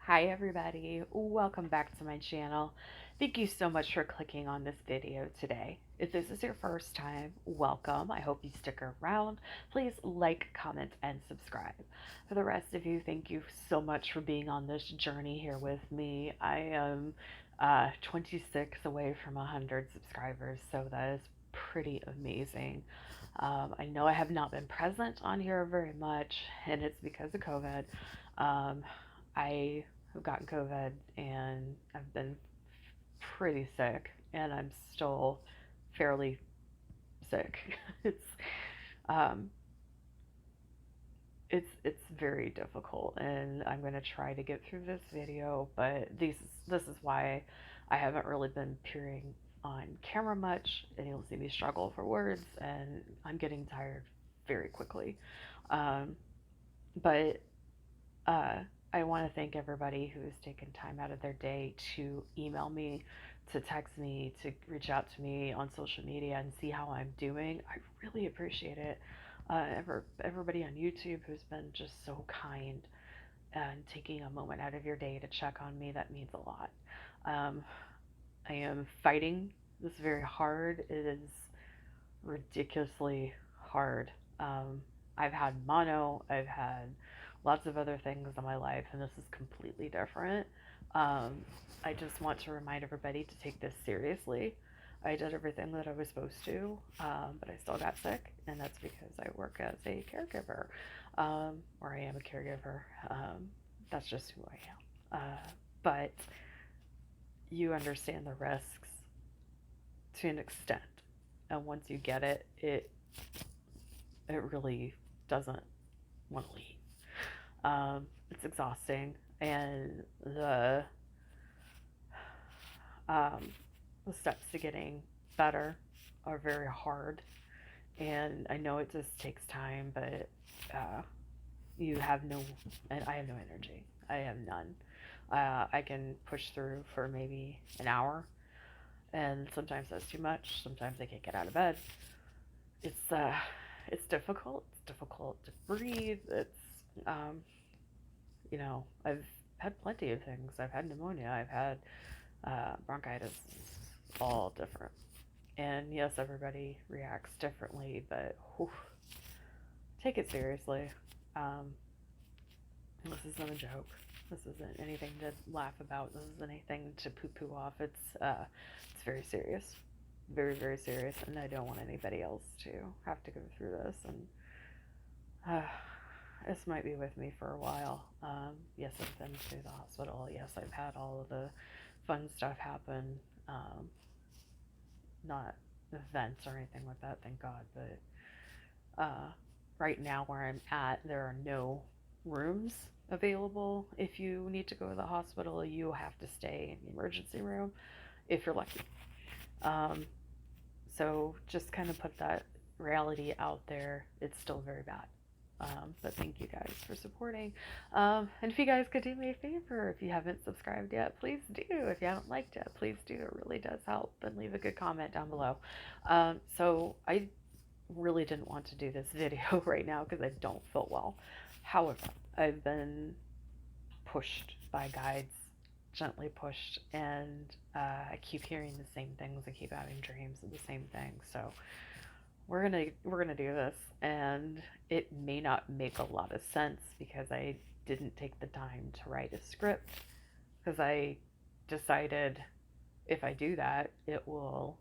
Hi everybody, welcome back to my channel. Thank you so much for clicking on this video today. If this is your first time, welcome. I hope you stick around. Please like, comment, and subscribe. For the rest of you, thank you so much for being on this journey here with me. I am 26 away from 100 subscribers, so that is pretty amazing. I know I have not been present on here very much, and it's because of COVID. Um, I have gotten COVID and I've been pretty sick, and I'm still fairly sick. It's um, it's very difficult, and I'm gonna try to get through this video, but this is why I haven't really been appearing on camera much, and you'll see me struggle for words, and I'm getting tired very quickly. Um, but Uh, I want to thank everybody who has taken time out of their day to email me, to text me, to reach out to me on social media and see how I'm doing. I really appreciate it. Everybody on YouTube who's been just so kind and taking a moment out of your day to check on me, that means a lot. Um, I am fighting this very hard. It is ridiculously hard. I've had mono, I've had lots of other things in my life, and this is completely different. Um, I just want to remind everybody to take this seriously. I did everything that I was supposed to, but I still got sick, and that's because I work as a caregiver, or I am a caregiver. That's just who I am. But you understand the risks to an extent, and once you get it, it really doesn't want to leave. It's exhausting, and um, the steps to getting better are very hard. And I know it just takes time, but uh, you have no, and I have no energy. I have none. I can push through for maybe an hour, and sometimes that's too much. Sometimes I can't get out of bed. It's uh, it's difficult. It's difficult to breathe. Um, I've had plenty of things. I've had pneumonia. I've had bronchitis. All different. And yes, everybody reacts differently, but whew, take it seriously. Um, this isn't a joke. This isn't anything to laugh about. This isn't anything to poo-poo off. It's very serious, very very serious, and I don't want anybody else to have to go through this. And uh, this might be with me for a while. Yes, I've been to the hospital. Yes, I've had all of the fun stuff happen. Not events or anything like that, thank God. But right now, where I'm at, there are no rooms available. If you need to go to the hospital, you have to stay in the emergency room if you're lucky. Um, so just kind of put that reality out there. It's still very bad. But thank you guys for supporting. And if you guys could do me a favor, if you haven't subscribed yet, please do. If you haven't liked it, please do. It really does help. And leave a good comment down below. So I really didn't want to do this video right now because I don't feel well. However, I've been pushed by guides, gently pushed, and I keep hearing the same things. I keep having dreams of the same things. So we're gonna do this, and it may not make a lot of sense because I didn't take the time to write a script, because I decided if I do that, it will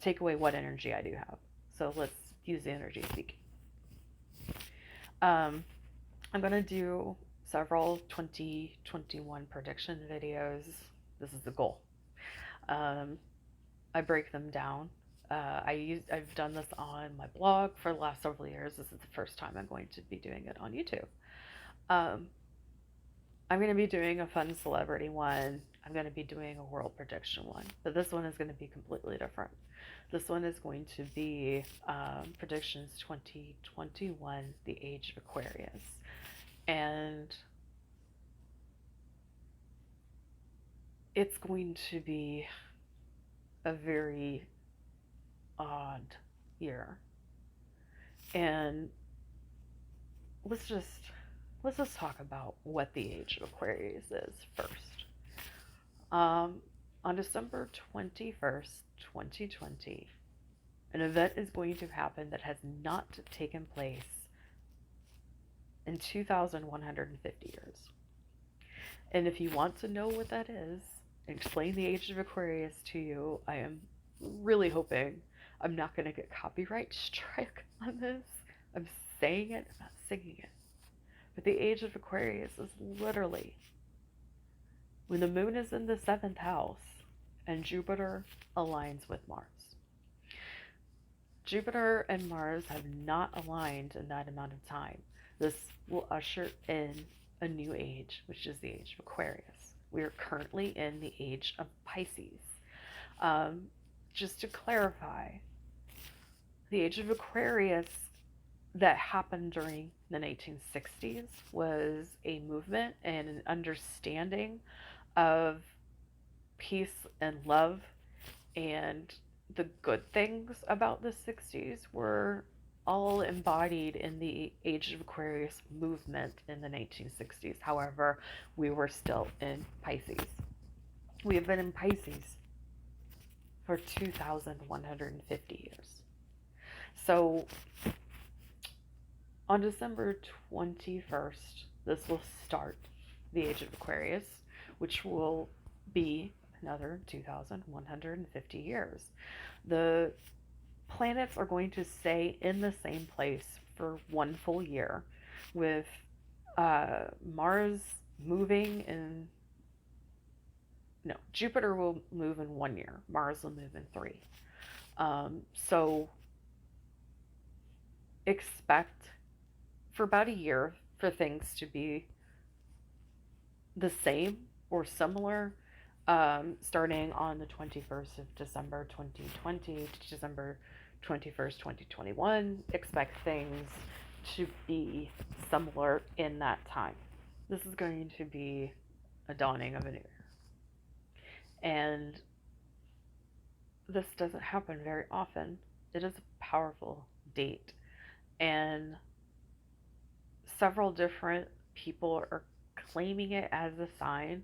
take away what energy I do have. So let's use the energy speaking. Um, I'm gonna do several 2021 prediction videos. This is the goal. Um, I break them down. I've done this on my blog for the last several years. This is the first time I'm going to be doing it on YouTube. Um, I'm going to be doing a fun celebrity one. I'm going to be doing a world prediction one, but this one is going to be completely different. This one is going to be predictions 2021, the Age of Aquarius. And it's going to be a very odd year. And let's just let's just talk about what the Age of Aquarius is first. Um, on December 21st, 2020, an event is going to happen that has not taken place in 2,150 years. And if you want to know what that is, and explain the Age of Aquarius to you, I am really hoping I'm not going to get copyright strike on this. I'm saying it, I'm not singing it. But the Age of Aquarius is literally when the moon is in the seventh house and Jupiter aligns with Mars. Jupiter and Mars have not aligned in that amount of time. This will usher in a new age, which is the Age of Aquarius. We are currently in the Age of Pisces. Um, just to clarify, the Age of Aquarius that happened during the 1960s was a movement and an understanding of peace and love, and the good things about the 60s were all embodied in the Age of Aquarius movement in the 1960s. However, we were still in Pisces. We have been in Pisces for 2,150 years. So on December 21st, this will start the Age of Aquarius, which will be another 2,150 years. The planets are going to stay in the same place for one full year, with Mars moving in. No, Jupiter will move in 1 year, Mars will move in 3. So expect for about a year for things to be the same or similar, starting on the 21st of December 2020 to December 21st, 2021. Expect things to be similar in that time. This is going to be a dawning of a new year. And this doesn't happen very often. It is a powerful date. And several different people are claiming it as a sign.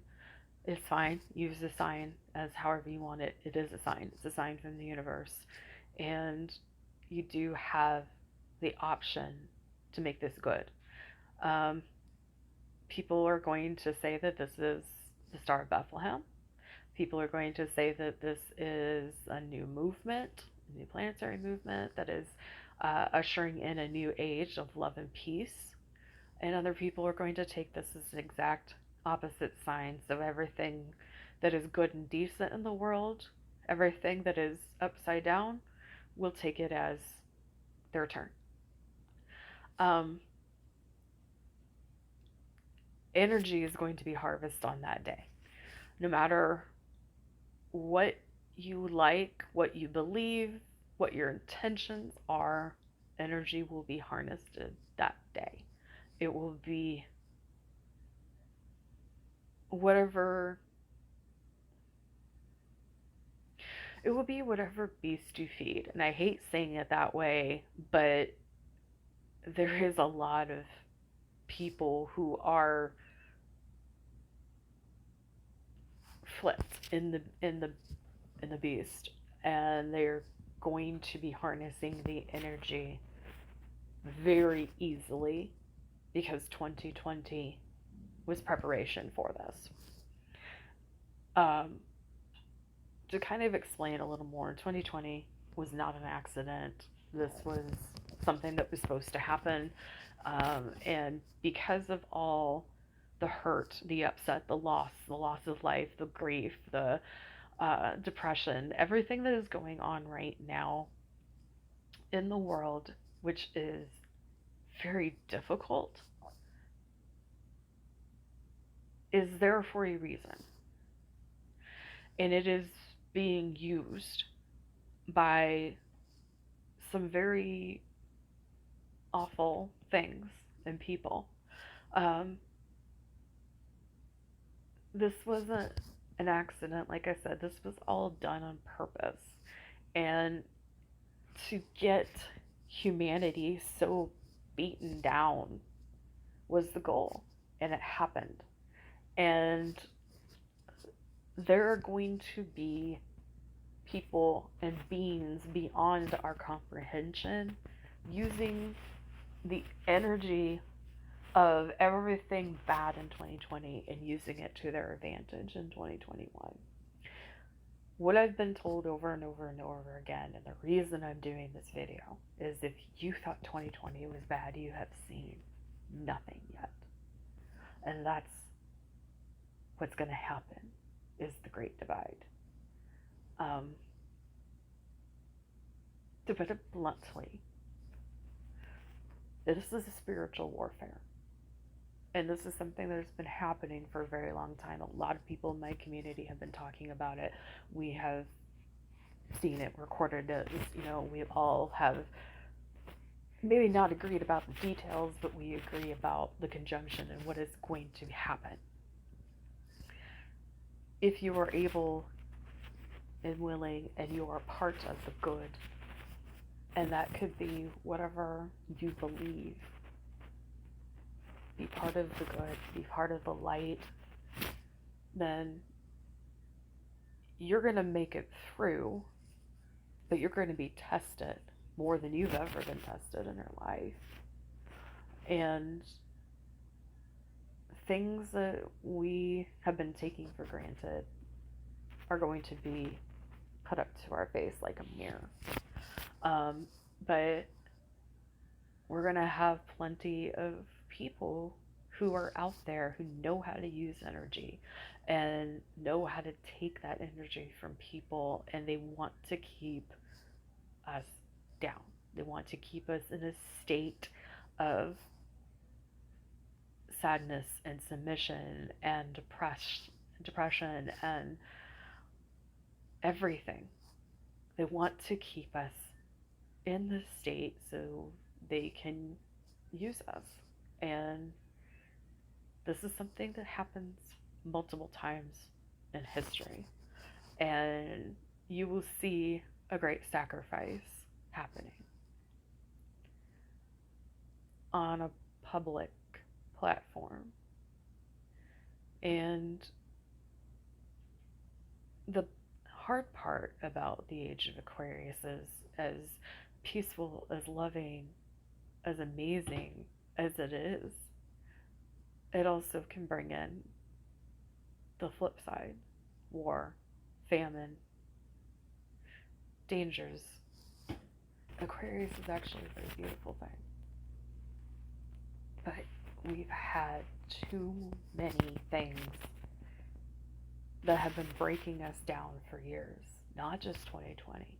It's fine. Use the sign as however you want it. It is a sign. It's a sign from the universe. And you do have the option to make this good. Um, People are going to say that this is the Star of Bethlehem. People are going to say that this is a new movement, a new planetary movement that is ushering in a new age of love and peace. And other people are going to take this as an exact opposite sign. So everything that is good and decent in the world, everything that is upside down, will take it as their turn. Um, Energy is going to be harvested on that day. No matter what you like, what you believe, what your intentions are, energy will be harnessed that day. It will be whatever whatever beast you feed. And I hate saying it that way, but there is a lot of people who are flipped in the beast, and they're going to be harnessing the energy very easily because 2020 was preparation for this. Um, to kind of explain a little more, 2020 was not an accident. This was something that was supposed to happen. And because of all the hurt, the upset, the loss of life, the grief, the depression, everything that is going on right now in the world, which is very difficult, is there for a reason. And it is being used by some very awful things and people. Um, this wasn't an accident. Like I said, this was all done on purpose. And to get humanity so beaten down was the goal, and it happened. And there are going to be people and beings beyond our comprehension using the energy of everything bad in 2020 and using it to their advantage in 2021. What I've been told over and over and over again, and the reason I'm doing this video, is if you thought 2020 was bad, you have seen nothing yet. And that's what's going to happen, is the Great Divide. To put it bluntly, this is a spiritual warfare. And this is something that has been happening for a very long time. A lot of people in my community have been talking about it. We have seen it, recorded it. We all have maybe not agreed about the details, but we agree about the conjunction and what is going to happen. If you are able and willing and you are part of the good, and that could be whatever you believe, be part of the good, be part of the light, then you're going to make it through, but you're going to be tested more than you've ever been tested in your life. And things that we have been taking for granted are going to be put up to our face like a mirror. But we're going to have plenty of people who are out there who know how to use energy and know how to take that energy from people, and they want to keep us down. They want to keep us in a state of sadness and submission and depression and everything. They want to keep us in this state so they can use us. And this is something that happens multiple times in history. And you will see a great sacrifice happening on a public platform. And the hard part about the Age of Aquarius is, as peaceful, as loving, as amazing as it is, it also can bring in the flip side: war, famine, dangers. Aquarius is actually a very beautiful thing. But we've had too many things that have been breaking us down for years, not just 2020.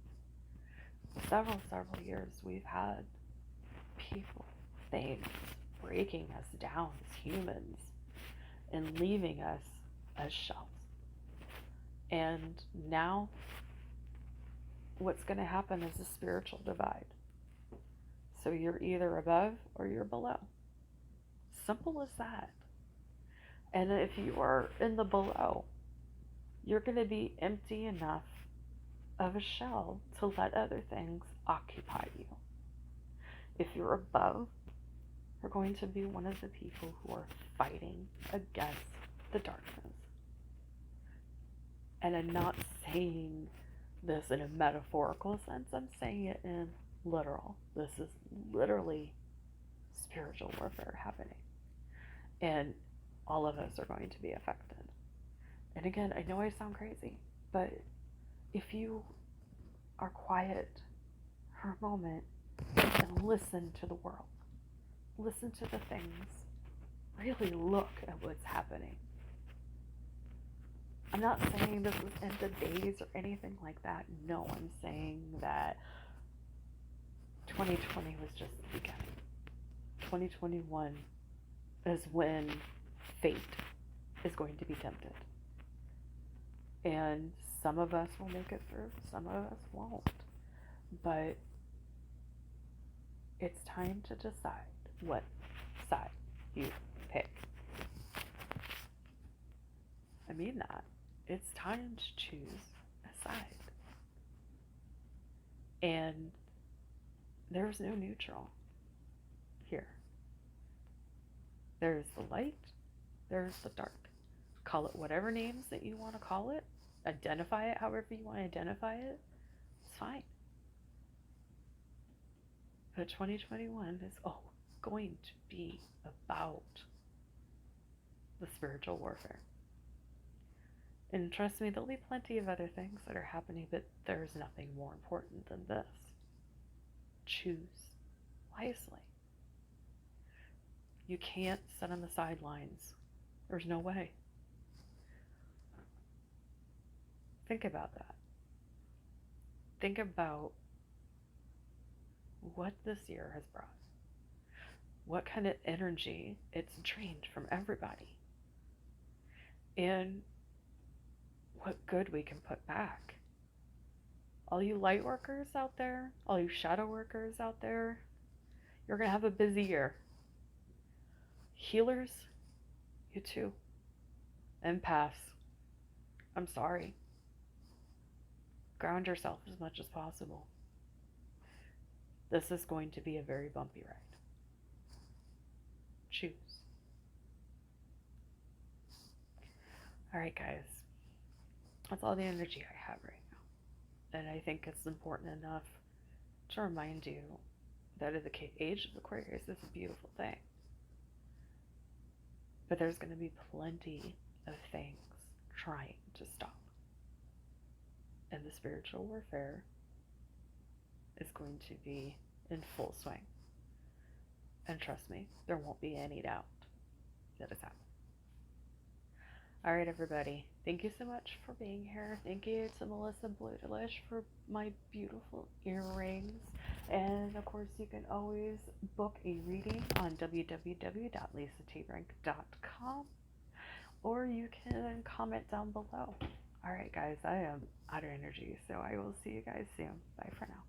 Several years we've had people, things breaking us down as humans and leaving us as shells. And now what's going to happen is a spiritual divide. So you're either above or you're below. Simple as that. And if you are in the below, you're going to be empty enough of a shell to let other things occupy you. If you're above, you're going to be one of the people who are fighting against the darkness. And I'm not saying this in a metaphorical sense, I'm saying it in literal. This is literally spiritual warfare happening. And all of us are going to be affected. And again, I know I sound crazy, but if you are quiet for a moment and listen to the world, listen to the things, really look at what's happening. I'm not saying this was end of days or anything like that. No, I'm saying that 2020 was just the beginning. 2021 is when fate is going to be tempted. And some of us will make it through, some of us won't. But it's time to decide what side you pick. I mean that. It's time to choose a side. And there's no neutral here. There's the light, there's the dark. Call it whatever names that you want to call it. Identify it however you want to identify it. It's fine. But 2021 is going to be about the spiritual warfare. And trust me, there'll be plenty of other things that are happening, but there's nothing more important than this. Choose wisely. You can't sit on the sidelines. There's no way. Think about that. Think about what this year has brought. What kind of energy it's drained from everybody. And what good we can put back. All you light workers out there, all you shadow workers out there, you're going to have a busy year. Healers, you too. Empaths, I'm sorry. Ground yourself as much as possible. This is going to be a very bumpy ride. Choose. Alright, guys. That's all the energy I have right now. And I think it's important enough to remind you that the Age of Aquarius is a beautiful thing. But there's going to be plenty of things trying to stop. And the spiritual warfare is going to be in full swing. And trust me, there won't be any doubt that it's happening. Alright, everybody. Thank you so much for being here. Thank you to Melissa Blue Delish for my beautiful earrings. And of course, you can always book a reading on www.lisatbrink.com, or you can comment down below. Alright, guys, I am out of energy, so I will see you guys soon. Bye for now.